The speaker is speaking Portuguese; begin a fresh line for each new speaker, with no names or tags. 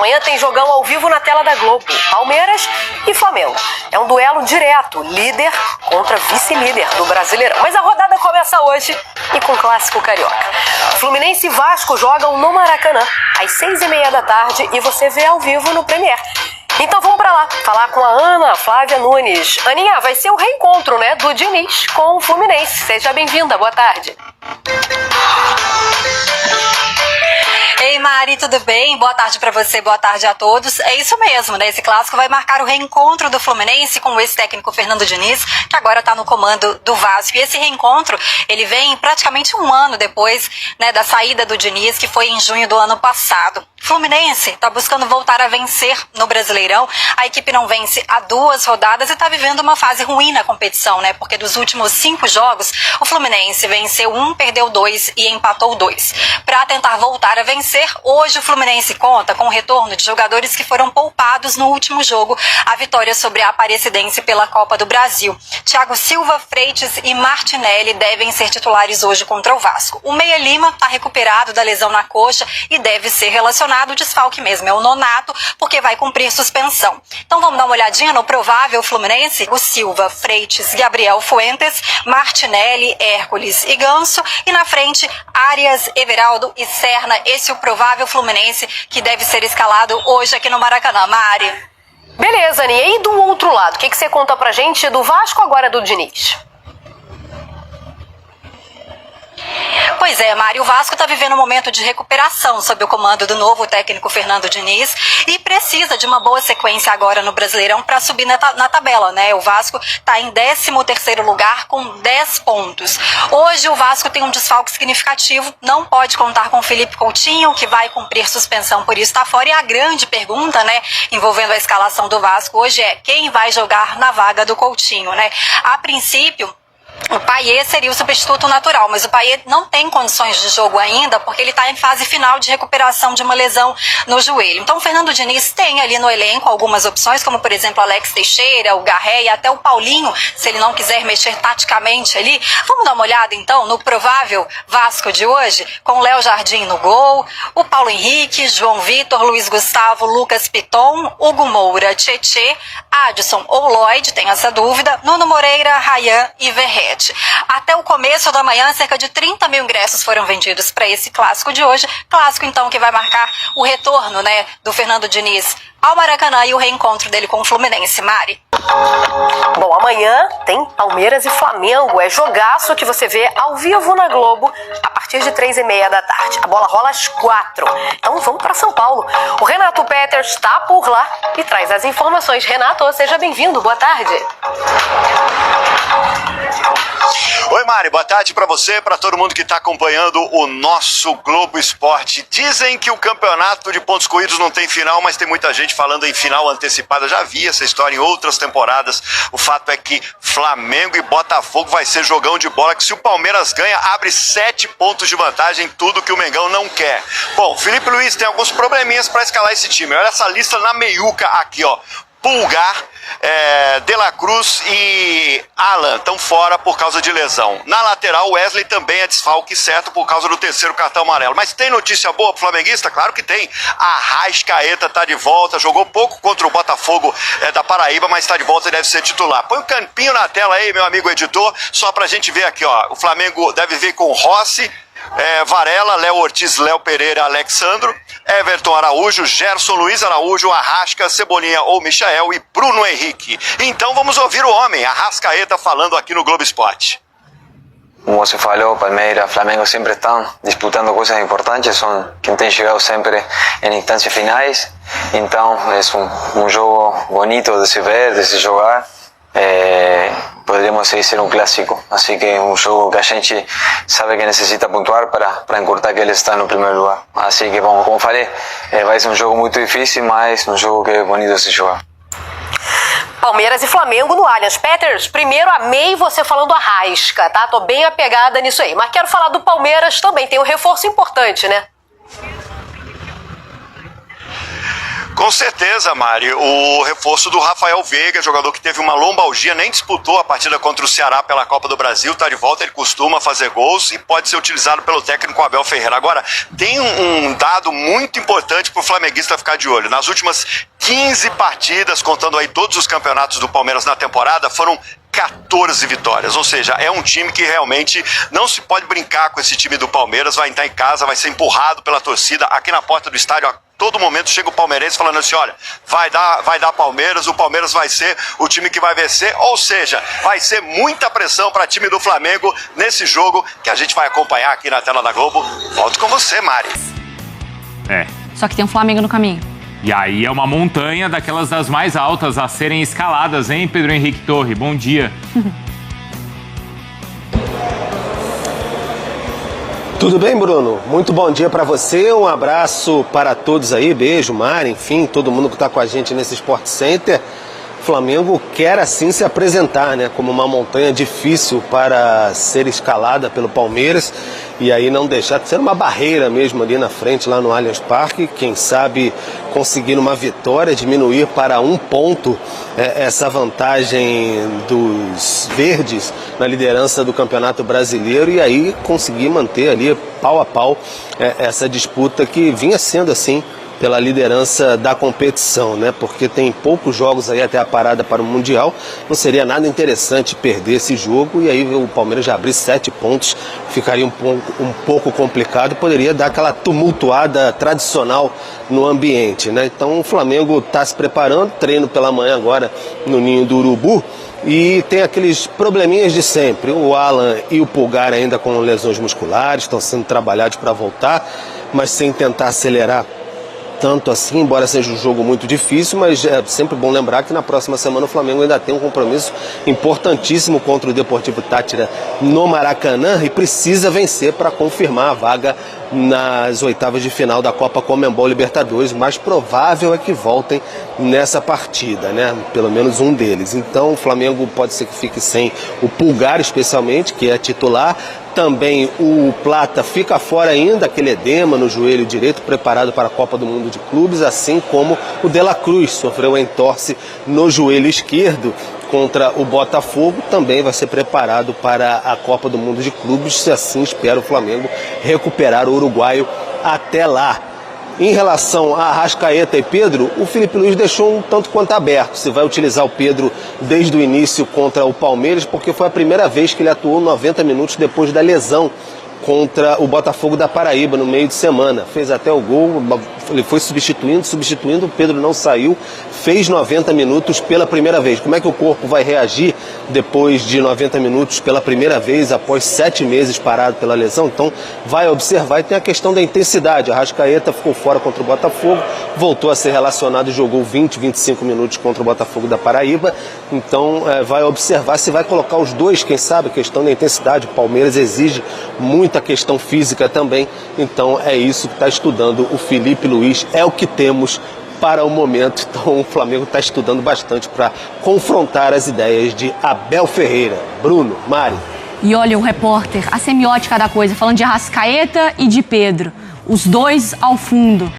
Amanhã tem jogão ao vivo na tela da Globo. Palmeiras e Flamengo. É um duelo direto, líder contra vice-líder do Brasileirão. Mas a rodada começa hoje e com clássico carioca. Fluminense e Vasco jogam no Maracanã às 6h30 da tarde e você vê ao vivo no Premier. Então vamos pra lá, falar com a Ana Flávia Nunes. Aninha, vai ser o reencontro, né, do Diniz com o Fluminense. Seja bem-vinda, boa tarde.
Ei, Mari, tudo bem? Boa tarde pra você, boa tarde a todos. É isso mesmo, né? Esse clássico vai marcar o reencontro do Fluminense com o ex-técnico Fernando Diniz, que agora tá no comando do Vasco. E esse reencontro, ele vem praticamente um ano depois, né, da saída do Diniz, que foi em junho do ano passado. Fluminense está buscando voltar a vencer no Brasileirão. A equipe não vence há 2 rodadas e está vivendo uma fase ruim na competição, né? Porque dos últimos 5 jogos, o Fluminense venceu 1, perdeu 2 e empatou 2. Para tentar voltar a vencer, hoje o Fluminense conta com o retorno de jogadores que foram poupados no último jogo, a vitória sobre a Aparecidense pela Copa do Brasil. Thiago Silva, Freitas e Martinelli devem ser titulares hoje contra o Vasco. O Meia Lima está recuperado da lesão na coxa e deve ser relacionado. O desfalque mesmo é o Nonato, porque vai cumprir suspensão. Então vamos dar uma olhadinha no provável Fluminense. O Silva, Freitas, Gabriel Fuentes, Martinelli, Hércules e Ganso. E na frente, Arias, Everaldo e Serna. Esse é o provável Fluminense que deve ser escalado hoje aqui no Maracanã. Mari.
Beleza, Aninha. E do outro lado, o que você conta pra gente do Vasco agora do Diniz?
Pois é, Mari, o Vasco está vivendo um momento de recuperação sob o comando do novo técnico Fernando Diniz e precisa de uma boa sequência agora no Brasileirão para subir na tabela, né? O Vasco está em 13º lugar com 10 pontos. Hoje o Vasco tem um desfalque significativo, não pode contar com o Felipe Coutinho, que vai cumprir suspensão, por isso está fora. E a grande pergunta, né, envolvendo a escalação do Vasco hoje é quem vai jogar na vaga do Coutinho, né? A princípio, o Payet seria o substituto natural, mas o Payet não tem condições de jogo ainda porque ele está em fase final de recuperação de uma lesão no joelho. Então o Fernando Diniz tem ali no elenco algumas opções, como por exemplo Alex Teixeira, o Garré e até o Paulinho, se ele não quiser mexer taticamente ali. Vamos dar uma olhada então no provável Vasco de hoje, com o Léo Jardim no gol, o Paulo Henrique, João Vitor, Luiz Gustavo, Lucas Piton, Hugo Moura, Tietê, Adson ou Lloyd, tem essa dúvida, Nuno Moreira, Rayan e Verrete. Até o começo da manhã, cerca de 30 mil ingressos foram vendidos para esse clássico de hoje. Clássico, então, que vai marcar o retorno, né, do Fernando Diniz ao Maracanã e o reencontro dele com o Fluminense. Mari.
Bom, amanhã tem Palmeiras e Flamengo. É jogaço que você vê ao vivo na Globo a partir de 3h30 da tarde. A bola rola às 4. Então vamos para São Paulo. O Renato Peters está por lá e traz as informações. Renato, seja bem-vindo. Boa tarde.
Oi, Mari, boa tarde para você, para todo mundo que está acompanhando o nosso Globo Esporte. Dizem que o campeonato de pontos corridos não tem final, mas tem muita gente falando em final antecipada. Já vi essa história em outras temporadas. O fato é que Flamengo e Botafogo vai ser jogão de bola, que se o Palmeiras ganha, abre 7 pontos de vantagem, tudo que o Mengão não quer. Bom, Felipe Luiz tem alguns probleminhas para escalar esse time. Olha essa lista na meiuca aqui, ó. Pulgar, De La Cruz e Alan estão fora por causa de lesão. Na lateral, Wesley também é desfalque certo por causa do 3º cartão amarelo. Mas tem notícia boa pro flamenguista? Claro que tem. Arrascaeta tá de volta, jogou pouco contra o Botafogo da Paraíba, mas tá de volta e deve ser titular. Põe o campinho na tela aí, meu amigo editor, só pra gente ver aqui, ó. O Flamengo deve vir com Rossi, Varela, Léo Ortiz, Léo Pereira, Alexandro, Everton Araújo, Gerson Luiz Araújo, Arrasca, Cebolinha ou Michael e Bruno Henrique. Então vamos ouvir o homem, Arrascaeta, falando aqui no Globo Esporte.
Como se falou, Palmeiras, Flamengo sempre estão disputando coisas importantes, são quem tem chegado sempre em instâncias finais. Então é um jogo bonito de se ver, de se jogar. Poderíamos ser um clássico, assim que é um jogo que a gente sabe que necessita pontuar para encurtar que ele está no primeiro lugar. Assim que, bom, como falei, vai ser um jogo muito difícil, mas um jogo que é bonito de se jogar.
Palmeiras e Flamengo no Allianz. Peters, primeiro amei você falando Arrasca, tá? Tô bem apegada nisso aí. Mas quero falar do Palmeiras também, tem um reforço importante, né?
Com certeza, Mari. O reforço do Rafael Veiga, jogador que teve uma lombalgia, nem disputou a partida contra o Ceará pela Copa do Brasil, está de volta, ele costuma fazer gols e pode ser utilizado pelo técnico Abel Ferreira. Agora, tem um dado muito importante para o flamenguista ficar de olho. Nas últimas 15 partidas, contando aí todos os campeonatos do Palmeiras na temporada, foram 14 vitórias, ou seja, é um time que realmente não se pode brincar com esse time do Palmeiras, vai entrar em casa, vai ser empurrado pela torcida, aqui na porta do estádio, a todo momento chega o palmeirense falando assim, olha, vai dar Palmeiras, o Palmeiras vai ser o time que vai vencer, ou seja, vai ser muita pressão para time do Flamengo nesse jogo que a gente vai acompanhar aqui na tela da Globo. Volto com você, Mari.
Só que tem um Flamengo no caminho.
E aí é uma montanha daquelas das mais altas a serem escaladas, hein, Pedro Henrique Torre? Bom dia.
Tudo bem, Bruno? Muito bom dia para você, um abraço para todos aí, beijo, Mari, enfim, todo mundo que está com a gente nesse Sport Center. O Flamengo quer assim se apresentar, né, como uma montanha difícil para ser escalada pelo Palmeiras e aí não deixar de ser uma barreira mesmo ali na frente, lá no Allianz Parque. Quem sabe conseguir uma vitória, diminuir para 1 ponto essa vantagem dos verdes na liderança do Campeonato Brasileiro e aí conseguir manter ali pau a pau essa disputa que vinha sendo assim pela liderança da competição, né? Porque tem poucos jogos aí até a parada para o Mundial, não seria nada interessante perder esse jogo e aí o Palmeiras já abrir 7 pontos, ficaria um pouco complicado, poderia dar aquela tumultuada tradicional no ambiente, né? Então o Flamengo está se preparando, treino pela manhã agora no Ninho do Urubu e tem aqueles probleminhas de sempre, o Alan e o Pulgar ainda com lesões musculares, estão sendo trabalhados para voltar, mas sem tentar acelerar tanto assim, embora seja um jogo muito difícil, mas é sempre bom lembrar que na próxima semana o Flamengo ainda tem um compromisso importantíssimo contra o Deportivo Táchira no Maracanã e precisa vencer para confirmar a vaga nas oitavas de final da Copa Conmebol Libertadores. O mais provável é que voltem nessa partida, né? Pelo menos um deles. Então o Flamengo pode ser que fique sem o Pulgar especialmente, que é titular. Também o Plata fica fora ainda, aquele edema no joelho direito, preparado para a Copa do Mundo de Clubes, assim como o De La Cruz sofreu entorse no joelho esquerdo contra o Botafogo, também vai ser preparado para a Copa do Mundo de Clubes, se assim espera o Flamengo recuperar o uruguaio até lá. Em relação a Arrascaeta e Pedro, o Felipe Luiz deixou um tanto quanto aberto se vai utilizar o Pedro desde o início contra o Palmeiras, porque foi a primeira vez que ele atuou 90 minutos depois da lesão contra o Botafogo da Paraíba no meio de semana. Fez até o gol, ele foi substituindo, o Pedro não saiu, fez 90 minutos pela primeira vez. Como é que o corpo vai reagir depois de 90 minutos pela primeira vez, após 7 meses parado pela lesão? Então vai observar e tem a questão da intensidade. A Arrascaeta ficou fora contra o Botafogo, voltou a ser relacionado e jogou 20, 25 minutos contra o Botafogo da Paraíba. Então vai observar se vai colocar os dois, quem sabe, a questão da intensidade. O Palmeiras exige muita questão física também, então é isso que está estudando o Felipe Luiz, é o que temos para o momento. Então o Flamengo está estudando bastante para confrontar as ideias de Abel Ferreira. Bruno, Mari.
E olha o repórter, a semiótica da coisa, falando de Arrascaeta e de Pedro, os dois ao fundo.